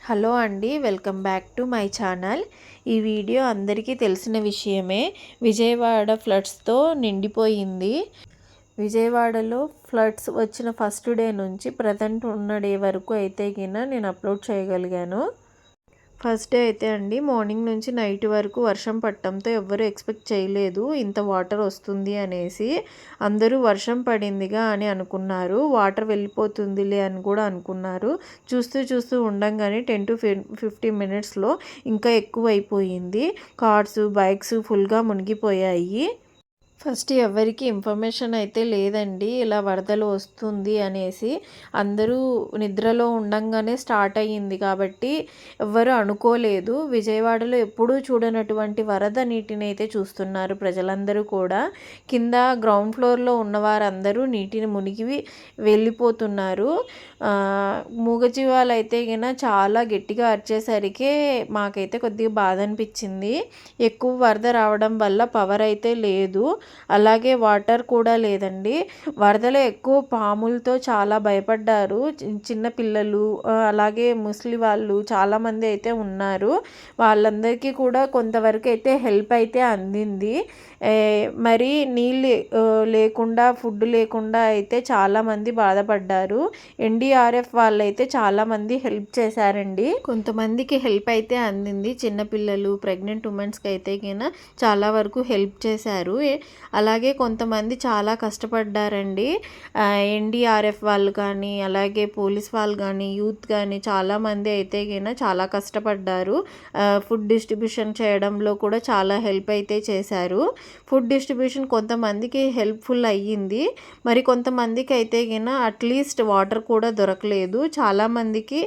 Hello అండి, welcome back to my channel. ఈ video అందరికీ తెలిసిన విషయమే. విజయవాడ ఫ్లడ్స్తో నిండిపోయింది. విజయవాడలో ఫ్లడ్స్ వచ్చిన ఫస్ట్ డే నుంచి ప్రజెంట్ ఉన్న డే వరకు అయితే నేను అప్లోడ్ చేయగలిగాను. ఫస్ట్ డే అయితే అండి, మార్నింగ్ నుంచి నైట్ వరకు వర్షం పడటంతో ఎవ్వరూ ఎక్స్పెక్ట్ చేయలేదు ఇంత వాటర్ వస్తుంది అనేసి. అందరూ వర్షం పడిందిగా అని అనుకున్నారు, వాటర్ వెళ్ళిపోతుందిలే అని కూడా అనుకున్నారు. చూస్తూ ఉండంగానే 10 to 15 మినిట్స్లో ఇంకా ఎక్కువ అయిపోయింది. కార్స్, బైక్స్ ఫుల్గా మునిగిపోయాయి. ఫస్ట్ ఎవరికి ఇన్ఫర్మేషన్ అయితే లేదండి ఇలా వరదలు వస్తుంది అనేసి. అందరూ నిద్రలో ఉండంగానే స్టార్ట్ అయ్యింది కాబట్టి ఎవ్వరు అనుకోలేదు. విజయవాడలో ఎప్పుడూ చూడనటువంటి వరద నీటిని అయితే చూస్తున్నారు ప్రజలందరూ కూడా. కింద గ్రౌండ్ ఫ్లోర్లో ఉన్నవారందరూ నీటిని మునిగి వెళ్ళిపోతున్నారు. మూగజీవాలు అయితే చాలా గట్టిగా అరిచేసరికి మాకైతే కొద్దిగా బాధ అనిపించింది. ఎక్కువ వరద రావడం వల్ల పవర్ అయితే లేదు, అలాగే వాటర్ కూడా లేదండి. వరదలో ఎక్కువ పాములతో చాలా భయపడ్డారు చిన్న పిల్లలు, అలాగే ముసలి వాళ్ళు చాలామంది అయితే ఉన్నారు. వాళ్ళందరికీ కూడా కొంతవరకు అయితే హెల్ప్ అయితే అందింది. మరి నీళ్ళు లేకుండా, ఫుడ్ లేకుండా అయితే చాలామంది బాధపడ్డారు. ఎన్డీఆర్ఎఫ్ వాళ్ళైతే చాలామంది హెల్ప్ చేశారండి. కొంతమందికి హెల్ప్ అయితే అందింది. చిన్నపిల్లలు, ప్రెగ్నెంట్ ఉమెన్స్కి అయితే చాలా వరకు హెల్ప్ చేశారు. అలాగే కొంతమంది చాలా కష్టపడ్డారండి. ఎన్డీఆర్ఎఫ్ వాళ్ళు కానీ, అలాగే పోలీస్ వాళ్ళు కానీ, యూత్ కానీ చాలామంది అయితే చాలా కష్టపడ్డారు. ఫుడ్ డిస్ట్రిబ్యూషన్ చేయడంలో కూడా చాలా హెల్ప్ అయితే చేశారు. ఫుడ్ డిస్ట్రిబ్యూషన్ కొంతమందికి హెల్ప్ఫుల్ అయ్యింది, మరి కొంతమందికి అయితే అట్లీస్ట్ వాటర్ కూడా దొరకలేదు. చాలామందికి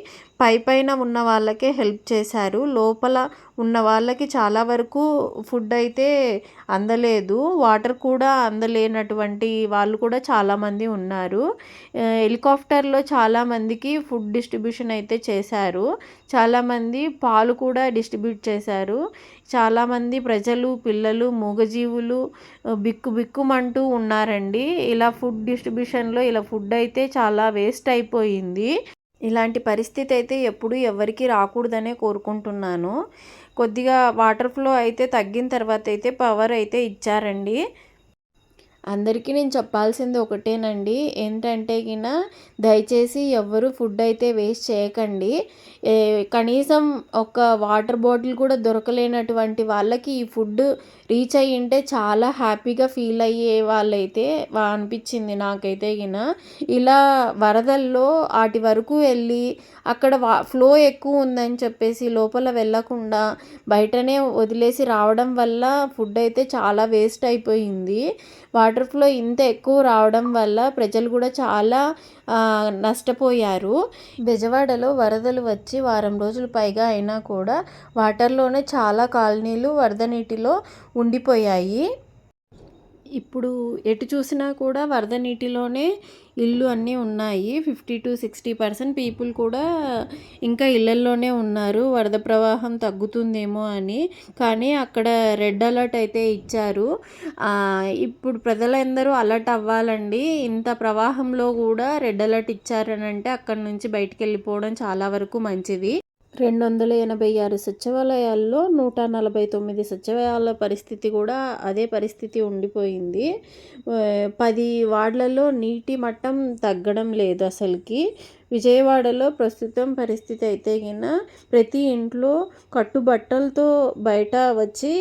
పైన ఉన్న వాళ్ళకే హెల్ప్ చేశారు. లోపల ఉన్న వాళ్ళకి చాలా వరకు ఫుడ్ అయితే అందలేదు, వాటర్ కూడా అందలేనటువంటి వాళ్ళు కూడా చాలామంది ఉన్నారు. హెలికాప్టర్లో చాలామందికి ఫుడ్ డిస్ట్రిబ్యూషన్ అయితే చేశారు. చాలామంది పాలు కూడా డిస్ట్రిబ్యూట్ చేశారు. చాలామంది ప్రజలు, పిల్లలు, మూగజీవులు బిక్కుమంటూ ఉన్నారండి. ఇలా ఫుడ్ డిస్ట్రిబ్యూషన్లో ఇలా ఫుడ్ అయితే చాలా వేస్ట్ అయిపోయింది. ఇలాంటి పరిస్థితి అయితే ఎప్పుడు ఎవరికి రాకూడదనే కోరుకుంటున్నాను. కొద్దిగా వాటర్ ఫ్లో అయితే తగ్గిన తర్వాత అయితే పవర్ అయితే ఇచ్చారండి. అందరికీ నేను చెప్పాల్సింది ఒకటేనండి, ఏంటంటే దయచేసి ఎవ్వరూ ఫుడ్ అయితే వేస్ట్ చేయకండి. కనీసం ఒక వాటర్ బాటిల్ కూడా దొరకలేనటువంటి వాళ్ళకి ఈ ఫుడ్ రీచ్ అయ్యి ఉంటే చాలా హ్యాపీగా ఫీల్ అయ్యే వాళ్ళైతే అనిపించింది నాకైతే. ఇలా వరదల్లో వాటి వరకు వెళ్ళి అక్కడ ఫ్లో ఎక్కువ ఉందని చెప్పేసి లోపల వెళ్ళకుండా బయటనే వదిలేసి రావడం వల్ల ఫుడ్ అయితే చాలా వేస్ట్ అయిపోయింది. వాటర్ ఫ్లో ఇంత ఎక్కువ రావడం వల్ల ప్రజలు కూడా చాలా నష్టపోయారు. బెజవాడలో వరదలు వచ్చి వారం రోజులు పైగా అయినా కూడా వాటర్లోనే చాలా కాలనీలు వరద నీటిలో ఉండిపోయాయి. ఇప్పుడు ఎటు చూసినా కూడా వరద నీటిలోనే ఇల్లు అన్నీ ఉన్నాయి. 50 to 60% పీపుల్ కూడా ఇంకా ఇళ్ళల్లోనే ఉన్నారు, వరద ప్రవాహం తగ్గుతుందేమో అని. కానీ అక్కడ రెడ్ అలర్ట్ అయితే ఇచ్చారు. ఇప్పుడు ప్రజలందరూ అలర్ట్ అవ్వాలండి. ఇంత ప్రవాహంలో కూడా రెడ్ అలర్ట్ ఇచ్చారని అంటే అక్కడి నుంచి బయటికి వెళ్ళిపోవడం చాలా వరకు మంచిది. 286 సచివాలయాల్లో 149 సచివాలయాల పరిస్థితి కూడా అదే పరిస్థితి ఉండిపోయింది. 10 వార్డులలో నీటి మట్టం తగ్గడం లేదు అసలుకి. విజయవాడలో ప్రస్తుతం పరిస్థితి అయితే ప్రతి ఇంట్లో కట్టుబట్టలతో బయట వచ్చి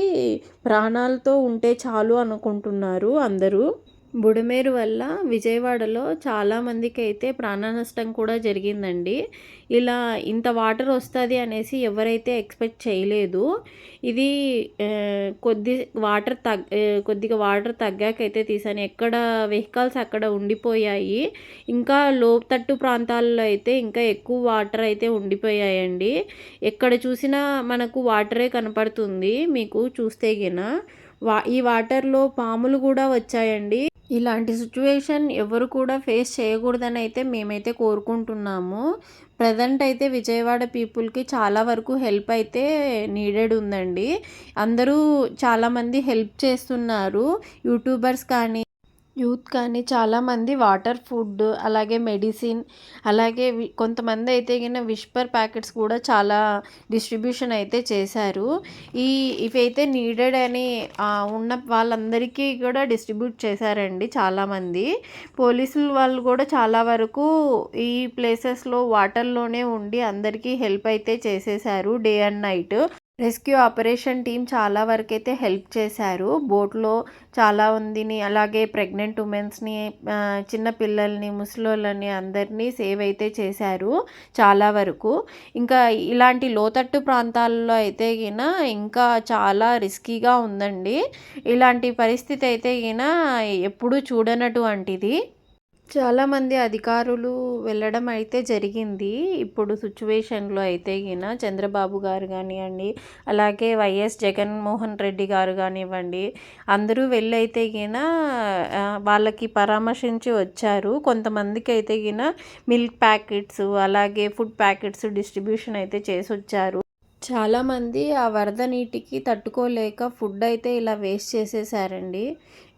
ప్రాణాలతో ఉంటే చాలు అనుకుంటున్నారు అందరూ. బుడమేరు వల్ల విజయవాడలో చాలామందికి అయితే ప్రాణ నష్టం కూడా జరిగిందండి. ఇలా ఇంత వాటర్ వస్తుంది అనేసి ఎవరైతే ఎక్స్పెక్ట్ చేయలేదు. ఇది కొద్దిగా వాటర్ తగ్గాకైతే తీసాను. ఎక్కడ వెహికల్స్ అక్కడ ఉండిపోయాయి. ఇంకా లోతట్టు ప్రాంతాల్లో అయితే ఇంకా ఎక్కువ వాటర్ అయితే ఉండిపోయాయండి. ఎక్కడ చూసినా మనకు వాటరే కనపడుతుంది మీకు చూస్తే ఈ వాటర్లో పాములు కూడా వచ్చాయండి. ఇలాంటి సిచ్యువేషన్ ఎవరు కూడా ఫేస్ చేయకూడదని అయితే మేమైతే కోరుకుంటున్నాము. ప్రజెంట్ అయితే విజయవాడ పీపుల్కి చాలా వరకు హెల్ప్ అయితే నీడెడ్ ఉందండి. అందరూ చాలామంది హెల్ప్ చేస్తున్నారు. యూట్యూబర్స్ కానీ, యూత్ కానీ చాలామంది వాటర్, ఫుడ్, అలాగే మెడిసిన్, అలాగే కొంతమంది అయితే గిన విస్పర్ ప్యాకెట్స్ కూడా చాలా డిస్ట్రిబ్యూషన్ అయితే చేశారు. ఇవైతే నీడెడ్ అని ఉన్న వాళ్ళందరికీ కూడా డిస్ట్రిబ్యూట్ చేశారండి చాలామంది. పోలీసులు వాళ్ళు కూడా చాలా వరకు ఈ ప్లేసెస్లో వాటర్లోనే ఉండి అందరికీ హెల్ప్ అయితే చేసేసారు day and night. Rescue operation team చాలా వరకైతే హెల్ప్ చేశారు. బోట్‌లో చాలా మందిని, అలాగే ప్రెగ్నెంట్ ఉమెన్స్‌ని, చిన్న పిల్లల్ని, ముసలోళ్ళని అందరినీ సేవ్ అయితే చేశారు చాలా వరకు. ఇంకా ఇలాంటి లోతట్టు ప్రాంతాల్లో అయితే గిన ఇంకా చాలా రిస్కీగా ఉందండి. ఇలాంటి పరిస్థితి అయితే గిన ఎప్పుడూ చూడనటువంటిది. చాలామంది అధికారులు వెళ్ళడం అయితే జరిగింది. ఇప్పుడు సిట్యుయేషన్‌లో అయితే గిన చంద్రబాబు గారు గానియండి, అలాగే వైఎస్ జగన్మోహన్ రెడ్డి గారు గానివ్వండి, అందరూ వెళ్ళైతే గిన వాళ్ళకి పరామర్శించి వచ్చారు. కొంతమందికైతే గిన మిల్క్ ప్యాకెట్స్, అలాగే ఫుడ్ ప్యాకెట్స్ డిస్ట్రిబ్యూషన్ అయితే చేసొచ్చారు. చాలామంది ఆ వరద నీటికి తట్టుకోలేక ఫుడ్ అయితే ఇలా వేస్ట్ చేసేసారండి.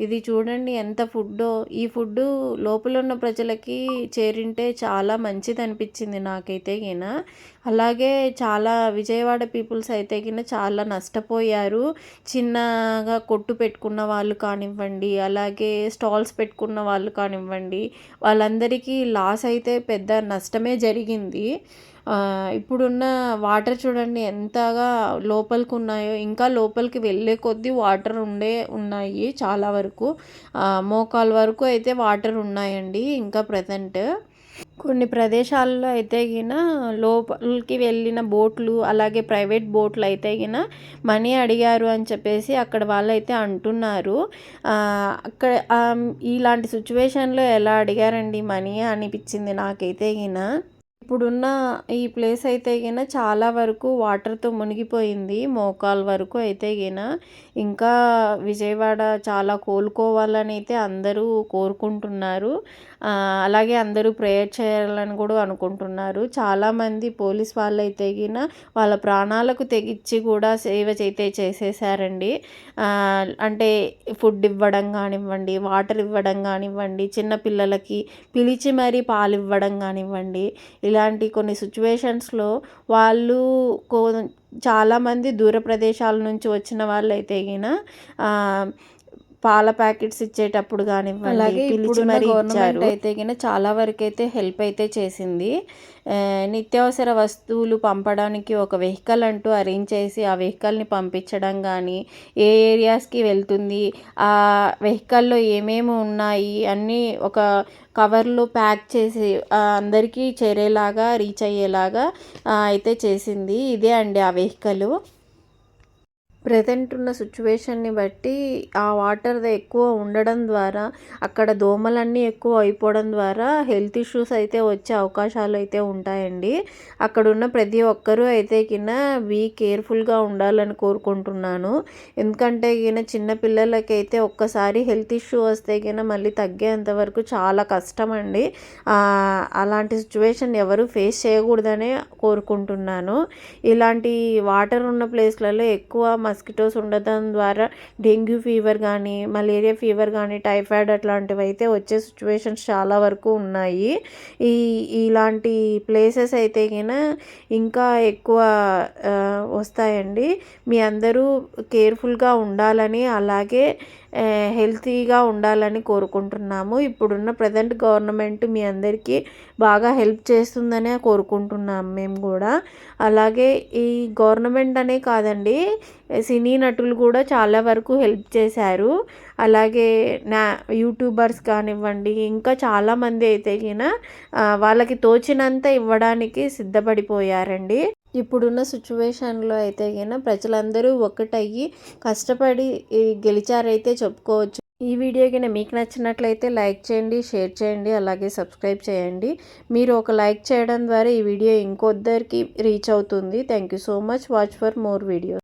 ఇది చూడండి ఎంత ఫుడ్డో. ఈ ఫుడ్డు లోపల ఉన్న ప్రజలకి చేరింటే చాలా మంచిది అనిపించింది నాకైతే గిన. అలాగే చాలా విజయవాడ పీపుల్స్ అయితే గిన చాలా నష్టపోయారు. చిన్నగా కొట్టు పెట్టుకున్న వాళ్ళు కానివ్వండి, అలాగే స్టాల్స్ పెట్టుకున్న వాళ్ళు కానివ్వండి, వాళ్ళందరికీ లాస్ అయితే పెద్ద నష్టమే జరిగింది. ఇప్పుడున్న వాటర్ చూడండి ఎంతగా లోపలికి ఉన్నాయో. ఇంకా లోపలికి వెళ్ళే కొద్దీ వాటర్ ఉన్నాయి చాలా వరకు. మోకాలు వరకు అయితే వాటర్ ఉన్నాయండి ఇంకా ప్రజెంట్. కొన్ని ప్రదేశాల్లో అయితే గిన లోపలికి వెళ్ళిన బోట్లు, అలాగే ప్రైవేట్ బోట్లు అయితే గిన మనీ అడిగారు అని చెప్పేసి అక్కడ వాళ్ళైతే అంటున్నారు. అక్కడ ఇలాంటి సిచ్యువేషన్లో ఎలా అడిగారండి మనీ అనిపించింది నాకైతే గిన. ఇప్పుడున్న ఈ ప్లేస్ అయితే గిన చాలా వరకు వాటర్తో మునిగిపోయింది. మోకాలు వరకు అయితే గిన. ఇంకా విజయవాడ చాలా కోలుకోవాలని అయితే అందరూ కోరుకుంటున్నారు. అలాగే అందరూ ప్రేయర్ చేయాలని కూడా అనుకుంటున్నారు. చాలామంది పోలీస్ వాళ్ళైతే గిన వాళ్ళ ప్రాణాలకు తెగించి కూడా సేవ అయితే చేసేసారండి. అంటే ఫుడ్ ఇవ్వడం కానివ్వండి, వాటర్ ఇవ్వడం కానివ్వండి, చిన్నపిల్లలకి పిలిచి మరీ పాలు ఇవ్వడం కానివ్వండి, ఇలాంటి కొన్ని సిచ్యువేషన్స్లో వాళ్ళు చాలామంది దూర ప్రదేశాల నుంచి వచ్చిన వాళ్ళైతే గిన పాల ప్యాకెట్స్ ఇచ్చేటప్పుడు కానివ్వండి, అలాగే పిలిచి మరీ ఇచ్చారు. అయితే గిన చాలా వరకు అయితే హెల్ప్ అయితే చేసింది. నిత్యావసర వస్తువులు పంపడానికి ఒక వెహికల్ అంటూ అరేంజ్ చేసి ఆ వెహికల్ని పంపించడం కానీ, ఏ ఏరియాస్కి వెళ్తుంది, ఆ వెహికల్లో ఏమేమి ఉన్నాయి అన్నీ ఒక కవర్లో ప్యాక్ చేసి అందరికీ చేరేలాగా, రీచ్ అయ్యేలాగా అయితే చేసింది. ఇదే అండి ఆ వెహికల్. ప్రెజెంట్ ఉన్న సిచ్యువేషన్ని బట్టి ఆ వాటర్ ఎక్కువ ఉండడం ద్వారా, అక్కడ దోమలన్నీ ఎక్కువ అయిపోవడం ద్వారా హెల్త్ ఇష్యూస్ అయితే వచ్చే అవకాశాలు అయితే ఉంటాయండి. అక్కడున్న ప్రతి ఒక్కరూ అయితే కింద కేర్ఫుల్గా ఉండాలని కోరుకుంటున్నాను. ఎందుకంటే గిన చిన్నపిల్లలకైతే ఒక్కసారి హెల్త్ ఇష్యూ వస్తే గిన మళ్ళీ తగ్గేంత వరకు చాలా కష్టం అండి. అలాంటి సిచ్యువేషన్ ఎవరు ఫేస్ చేయకూడదనే కోరుకుంటున్నాను. ఇలాంటి వాటర్ ఉన్న ప్లేస్లలో ఎక్కువ మస్కిటోస్ ఉండడం ద్వారా డెంగ్యూ ఫీవర్ కానీ, మలేరియా ఫీవర్ కానీ, టైఫాయిడ్ అట్లాంటివి అయితే వచ్చే సిచ్యువేషన్స్ చాలా వరకు ఉన్నాయి. ఇలాంటి ప్లేసెస్ అయితే గిన ఇంకా ఎక్కువ వస్తాయండి. మీ అందరూ కేర్ఫుల్గా ఉండాలని, అలాగే హెల్తీగా ఉండాలని కోరుకుంటున్నాము. ఇప్పుడున్న ప్రజెంట్ గవర్నమెంట్ మీ అందరికీ బాగా హెల్ప్ చేస్తుందనే కోరుకుంటున్నాము మేము కూడా. అలాగే ఈ గవర్నమెంట్ అనే కాదండి, సినీ నటులు కూడా చాలా వరకు హెల్ప్ చేశారు. అలాగే యూట్యూబర్స్ కానివ్వండి, ఇంకా చాలామంది అయితే గిన వాళ్ళకి తోచినంత ఇవ్వడానికి సిద్ధపడిపోయారండి. ఇప్పుడున్న సిచ్యువేషన్లో అయితే గిన ప్రజలందరూ ఒకటయ్యి కష్టపడి గెలిచారైతే చెప్పుకోవచ్చు. ఈ వీడియో కింద మీకు నచ్చినట్లయితే లైక్ చేయండి, షేర్ చేయండి, అలాగే సబ్స్క్రైబ్ చేయండి. మీరు ఒక లైక్ చేయడం ద్వారా ఈ వీడియో ఇంకొద్దరికి రీచ్ అవుతుంది. Thank you so much. Watch for more videos.